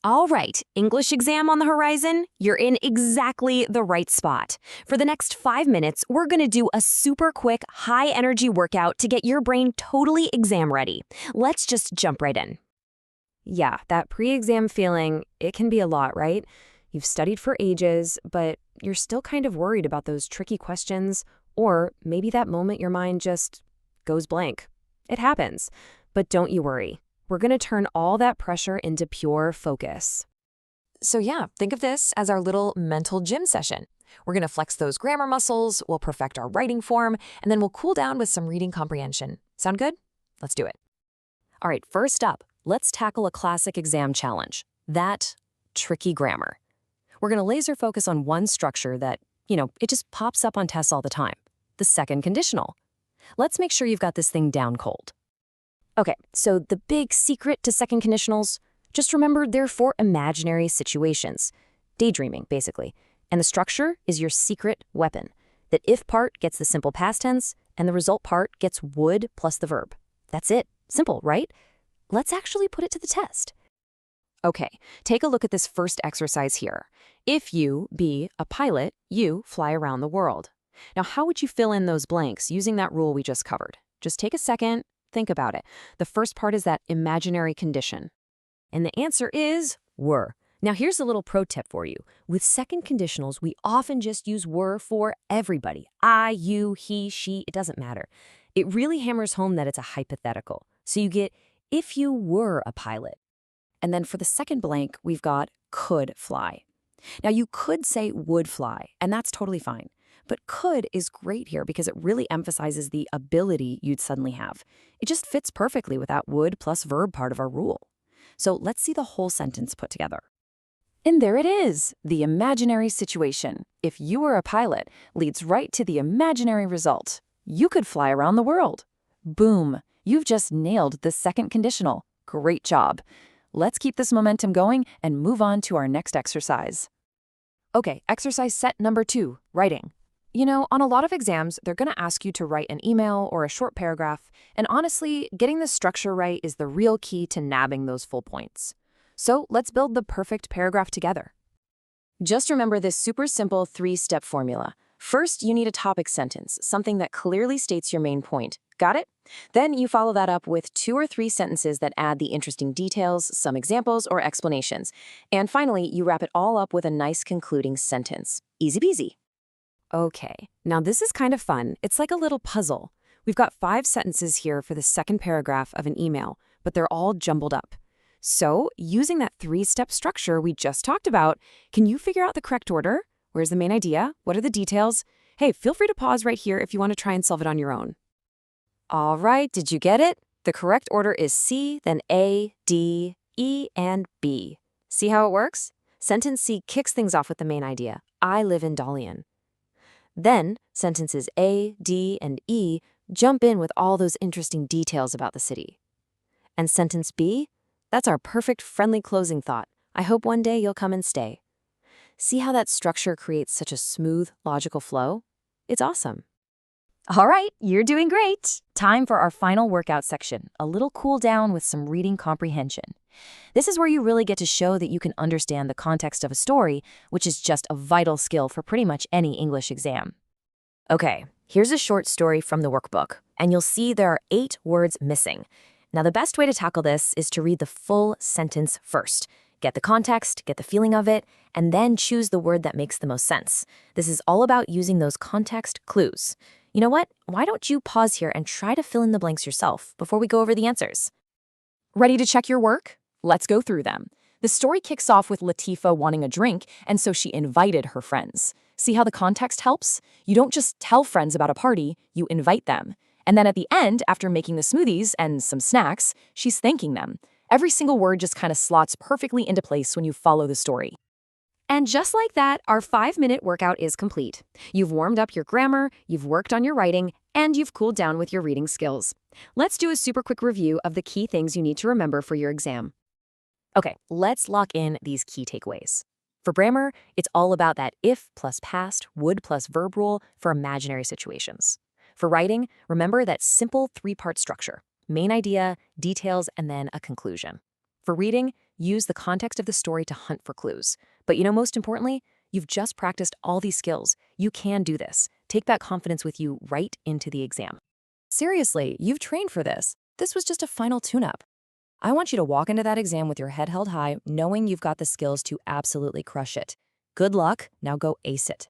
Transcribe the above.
All right, English exam on the horizon? You're in exactly the right spot. For the next 5 minutes, we're going to do a super quick, high-energy workout to get your brain totally exam ready. Let's just jump right in. Yeah, that pre-exam feeling, it can be a lot, right? You've studied for ages, but you're still kind of worried about those tricky questions, or maybe that moment your mind just goes blank. It happens, but don't you worry. We're going to turn all that pressure into pure focus. So yeah, think of this as our little mental gym session. We're going to flex those grammar muscles, we'll perfect our writing form, and then we'll cool down with some reading comprehension. Sound good? Let's do it. All right, first up, let's tackle a classic exam challenge. That tricky grammar. We're going to laser focus on one structure that, it just pops up on tests all the time. The second conditional. Let's make sure you've got this thing down cold. Okay, so the big secret to second conditionals, just remember they're for imaginary situations. Daydreaming, basically. And the structure is your secret weapon. That if part gets the simple past tense, and the result part gets would plus the verb. That's it. Simple, right? Let's actually put it to the test. Okay, take a look at this first exercise here. If you be a pilot, you fly around the world. Now, how would you fill in those blanks using that rule we just covered? Just take a second. Think about it. The first part is that imaginary condition. And the answer is were. Now here's a little pro tip for you. With second conditionals, we often just use were for everybody. I, you, he, she, it doesn't matter. It really hammers home that it's a hypothetical. So you get if you were a pilot. And then for the second blank, we've got could fly. Now you could say would fly, and that's totally fine. But could is great here because it really emphasizes the ability you'd suddenly have. It just fits perfectly with that would plus verb part of our rule. So let's see the whole sentence put together. And there it is, the imaginary situation. If you were a pilot, leads right to the imaginary result. You could fly around the world. Boom, you've just nailed the second conditional. Great job. Let's keep this momentum going and move on to our next exercise. Okay, exercise set number 2, writing. On a lot of exams, they're going to ask you to write an email or a short paragraph, and honestly, getting the structure right is the real key to nabbing those full points. So let's build the perfect paragraph together. Just remember this super simple 3-step formula. First, you need a topic sentence, something that clearly states your main point. Got it? Then you follow that up with 2 or 3 sentences that add the interesting details, some examples, or explanations. And finally, you wrap it all up with a nice concluding sentence. Easy peasy. Okay, now this is kind of fun. It's like a little puzzle. We've got 5 sentences here for the second paragraph of an email, but they're all jumbled up. So, using that 3-step structure we just talked about, can you figure out the correct order? Where's the main idea? What are the details? Hey, feel free to pause right here if you want to try and solve it on your own. All right, did you get it? The correct order is C, then A, D, E, and B. See how it works? Sentence C kicks things off with the main idea. I live in Dalian. Then, sentences A, D, and E jump in with all those interesting details about the city. And sentence B? That's our perfect friendly closing thought. I hope one day you'll come and stay. See how that structure creates such a smooth, logical flow? It's awesome. All right, you're doing great. Time for our final workout section, a little cool down with some reading comprehension. This is where you really get to show that you can understand the context of a story, which is just a vital skill for pretty much any English exam. Okay, here's a short story from the workbook, and you'll see there are 8 words missing. Now, the best way to tackle this is to read the full sentence first. Get the context, get the feeling of it, and then choose the word that makes the most sense. This is all about using those context clues. You know what? Why don't you pause here and try to fill in the blanks yourself before we go over the answers? Ready to check your work? Let's go through them. The story kicks off with Latifa wanting a drink, and so she invited her friends. See how the context helps? You don't just tell friends about a party, you invite them. And then at the end, after making the smoothies and some snacks, she's thanking them. Every single word just kind of slots perfectly into place when you follow the story. And just like that, our 5-minute workout is complete. You've warmed up your grammar, you've worked on your writing, and you've cooled down with your reading skills. Let's do a super quick review of the key things you need to remember for your exam. Okay, let's lock in these key takeaways. For grammar, it's all about that if plus past, would plus verb rule for imaginary situations. For writing, remember that simple 3-part structure: main idea, details, and then a conclusion. For reading, Use the context of the story to hunt for clues. But most importantly, you've just practiced all these skills. You can do this. Take that confidence with you right into the exam. Seriously, you've trained for this. This was just a final tune-up. I want you to walk into that exam with your head held high, knowing you've got the skills to absolutely crush it. Good luck, now go ace it.